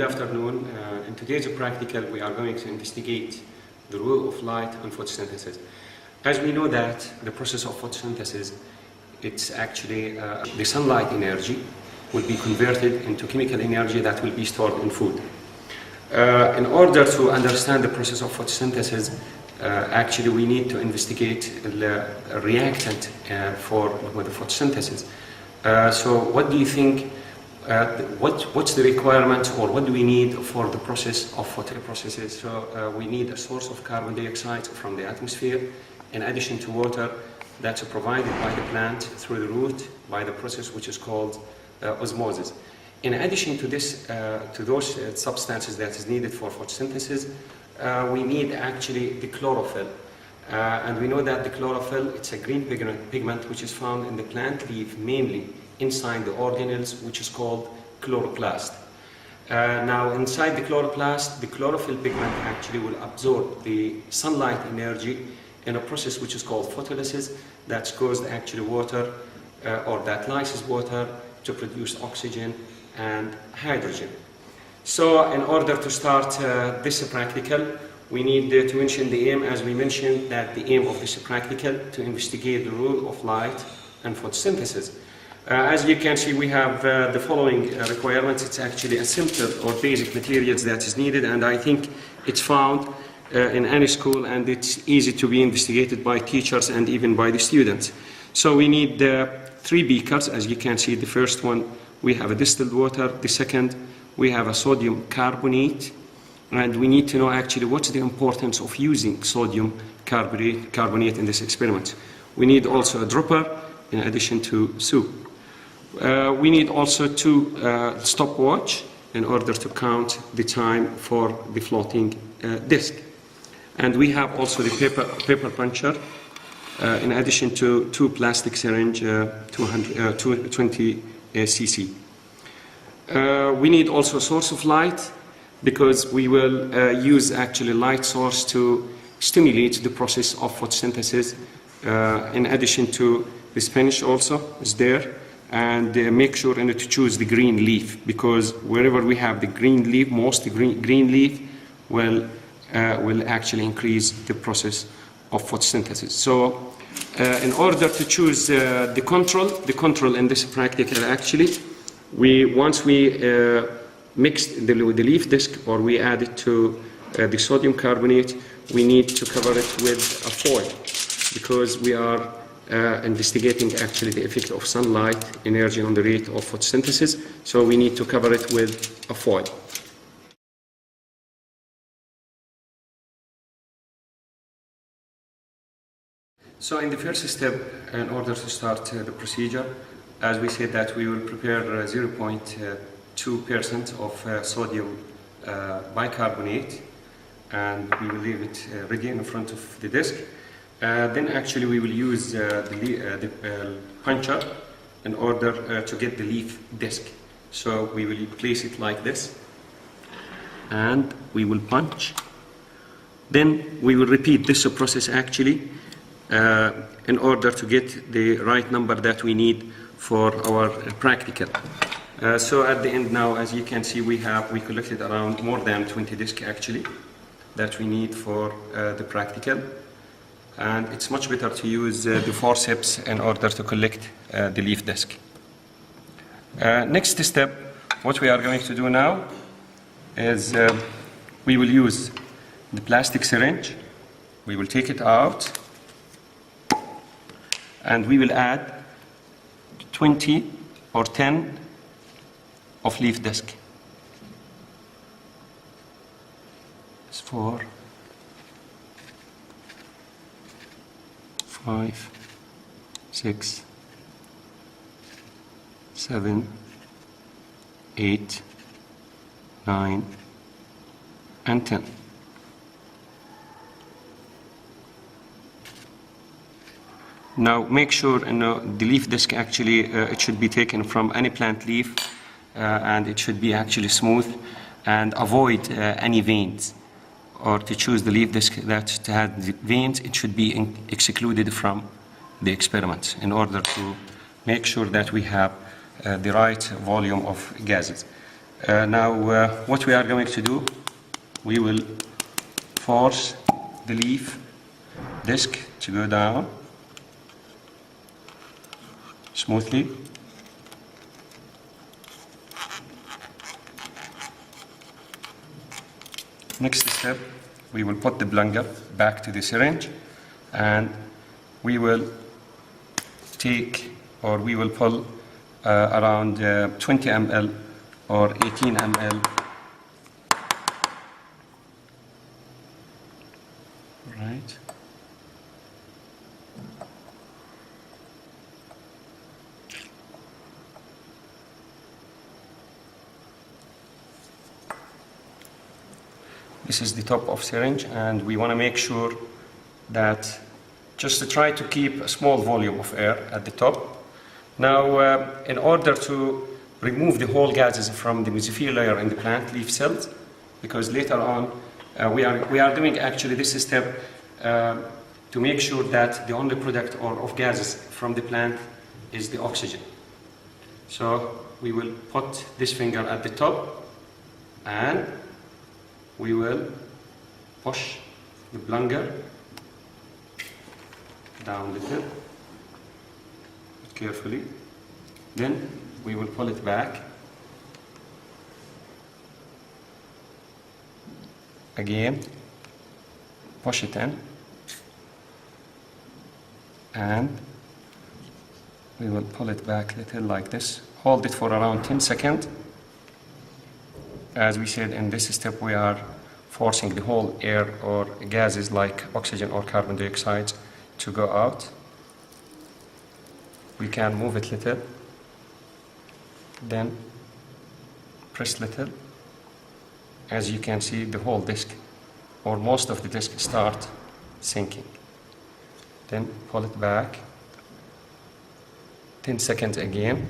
Good afternoon. In today's practical, we are going to investigate the role of light and photosynthesis. As we know that the process of photosynthesis, it's actually the sunlight energy will be converted into chemical energy that will be stored in food. In order to understand the process of photosynthesis, actually we need to investigate the reactant for the photosynthesis. So what do you think, what's the requirement, or what do we need for the process of photoprocesses? So we need a source of carbon dioxide from the atmosphere, in addition to water that's provided by the plant through the root by the process which is called osmosis. In addition to this, to those substances that is needed for photosynthesis, we need actually the chlorophyll. And we know that the chlorophyll, it's a green pigment which is found in the plant leaf, mainly inside the organelles, which is called chloroplast. Now, inside the chloroplast, the chlorophyll pigment actually will absorb the sunlight energy in a process which is called photolysis, that's caused actually water, or that lyses water to produce oxygen and hydrogen. So, in order to start this practical, we need to mention the aim, as we mentioned, that the aim of this practical to investigate the role of light and photosynthesis. As you can see, we have the following requirements. It's actually a simple or basic materials that is needed, and I think it's found in any school, and it's easy to be investigated by teachers and even by the students. So we need 3 beakers. As you can see, the first one, we have a distilled water. The second, we have a sodium carbonate. And we need to know actually what's the importance of using sodium carbonate in this experiment. We need also a dropper in addition to soup. We need also 2 stopwatch in order to count the time for the floating disk. And we have also the paper puncher in addition to 2 plastic syringe 220 cc. We need also a source of light, because we will use actually light source to stimulate the process of photosynthesis. In addition to the Spanish also is there, and make sure to choose the green leaf, because wherever we have the green leaf, most green leaf will actually increase the process of photosynthesis. So in order to choose the control in this practical, actually, once we mix the leaf disc, or we add it to the sodium carbonate, we need to cover it with a foil, because we are investigating actually the effect of sunlight energy on the rate of photosynthesis, so we need to cover it with a foil. So in the first step, in order to start the procedure, as we said that we will prepare 0.2% of sodium bicarbonate, and we will leave it ready in front of the disc. Then actually we will use the puncher in order to get the leaf disc. So we will place it like this, and we will punch. Then we will repeat this process actually in order to get the right number that we need for our practical. So at the end now, as you can see, we collected around more than 20 discs actually that we need for the practical, and it's much better to use the forceps in order to collect the leaf disc. Next step, what we are going to do now is we will use the plastic syringe. We will take it out, and we will add 20 or 10 of leaf disc. It's 4, 5, 6, 7, 8, 9, and 10. Now make sure the leaf disc actually it should be taken from any plant leaf, and it should be actually smooth, and avoid any veins. Or to choose the leaf disc that has veins, it should be excluded from the experiment in order to make sure that we have the right volume of gases. What we are going to do, we will force the leaf disc to go down smoothly. Next step, we will put the plunger back to the syringe, and we will we will pull around 20 ml or 18 ml. Right. This is the top of syringe, and we want to make sure that just to try to keep a small volume of air at the top. Now, in order to remove the whole gases from the mesophyll layer in the plant leaf cells, because later on we are doing actually this step to make sure that the only product of gases from the plant is the oxygen. So we will put this finger at the top, and we will push the plunger down a little, carefully. Then we will pull it back. Again, push it in, and we will pull it back a little like this. Hold it for around 10 seconds. As we said, in this step we are forcing the whole air or gases like oxygen or carbon dioxide to go out. We can move it little, then press little. As you can see, the whole disc or most of the disc start sinking. Then pull it back, 10 seconds again.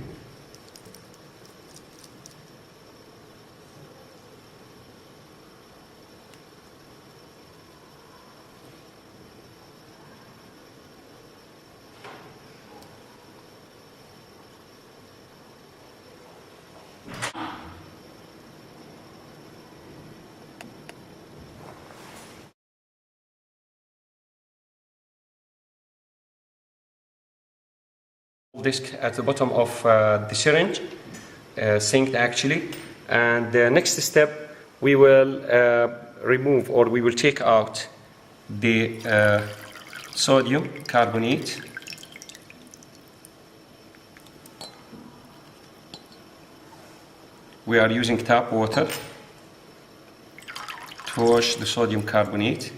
Disc at the bottom of the syringe, synced actually, and the next step we will remove, or we will take out the sodium carbonate. We are using tap water to wash the sodium carbonate.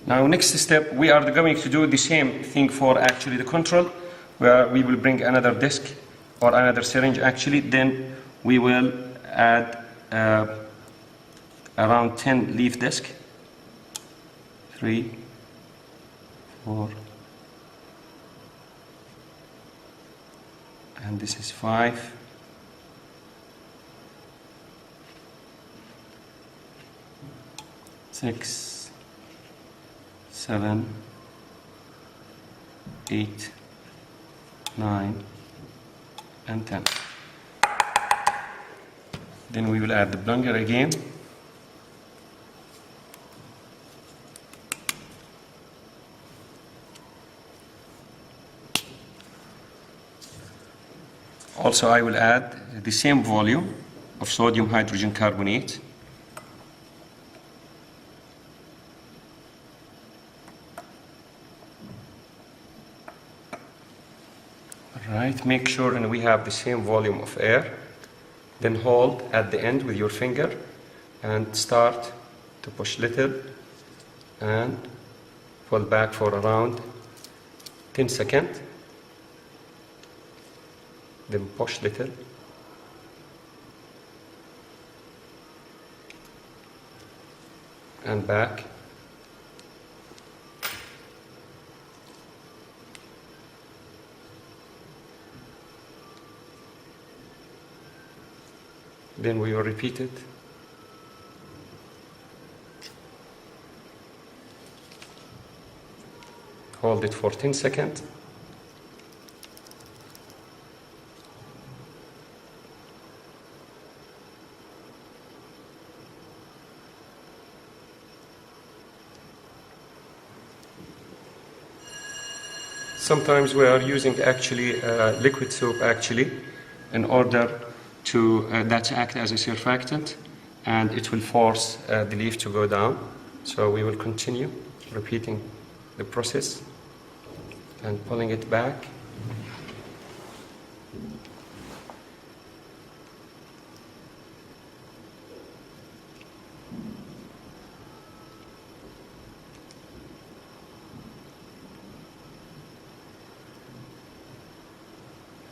Now, next step, we are going to do the same thing for actually the control, where we will bring another disc or another syringe actually. Then we will add around 10 leaf disc. 3, 4, and this is 5. 6, 7, 8, 9, and 10. Then we will add the plunger again. Also, I will add the same volume of sodium hydrogen carbonate. Right, make sure and we have the same volume of air. Then hold at the end with your finger and start to push little and pull back for around 10 seconds. Then push little and back. Then we will repeat it. hold it for 10 seconds. Sometimes we are using actually liquid soap actually in order to that act as a surfactant, and it will force the leaf to go down. So we will continue repeating the process and pulling it back.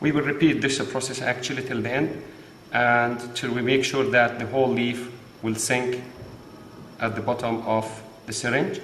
We will repeat this process actually till the end, and till we make sure that the whole leaf will sink at the bottom of the syringe.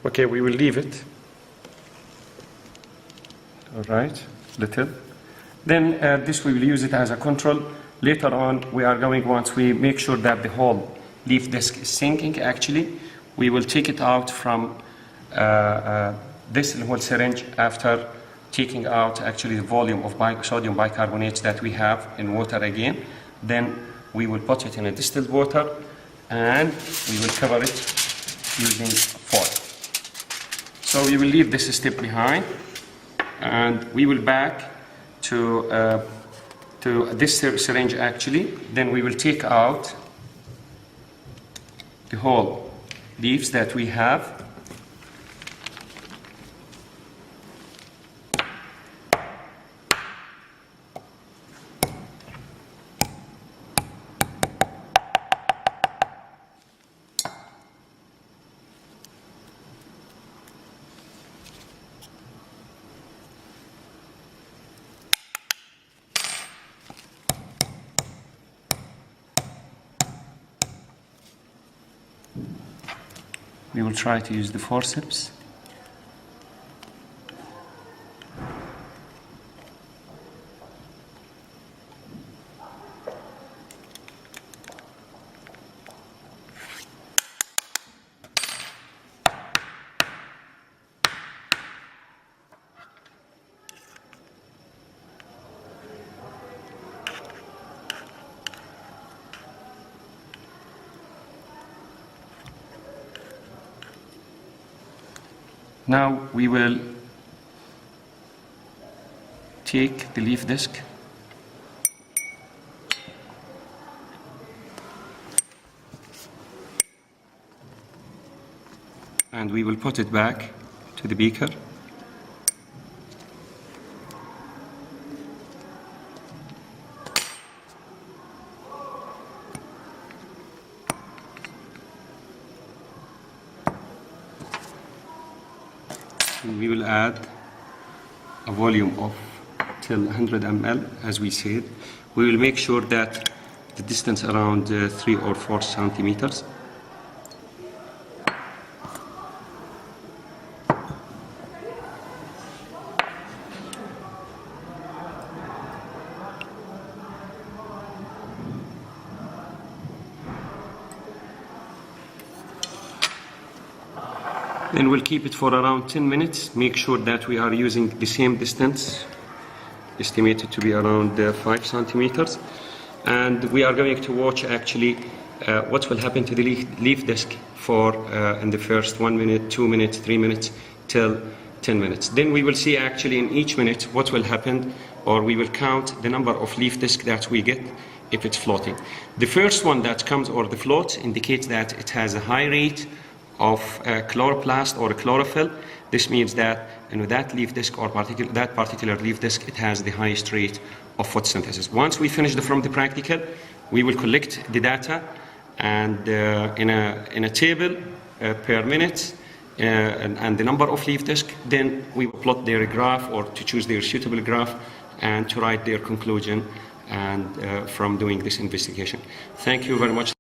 Okay, we will leave it. All right, little. Then this we will use it as a control. Later on, we are going, once we make sure that the whole leaf disc is sinking actually, we will take it out from this whole syringe after taking out actually the volume of sodium bicarbonate that we have in water again. Then we will put it in a distilled water and we will cover it using foil. So we will leave this step behind, and we will back to this syringe actually. Then we will take out the whole leaves that we have. We will try to use the forceps. Now we will take the leaf disc and we will put it back to the beaker. We will add a volume of till 100 ml, as we said. We will make sure that the distance around 3 or 4 centimeters. Then we'll keep it for around 10 minutes. Make sure that we are using the same distance, estimated to be around 5 centimeters. And we are going to watch actually what will happen to the leaf disc for in the first 1 minute, 2 minutes, 3 minutes, till 10 minutes. Then we will see actually in each minute what will happen, or we will count the number of leaf disc that we get if it's floating. The first one that comes, or the float, indicates that it has a high rate of chloroplast or chlorophyll. This means that that leaf disc, or that particular leaf disc, it has the highest rate of photosynthesis. Once we finish from the practical, we will collect the data and in a table per minute, and the number of leaf discs. Then we plot their graph, or to choose their suitable graph, and to write their conclusion, and from doing this investigation. Thank you very much.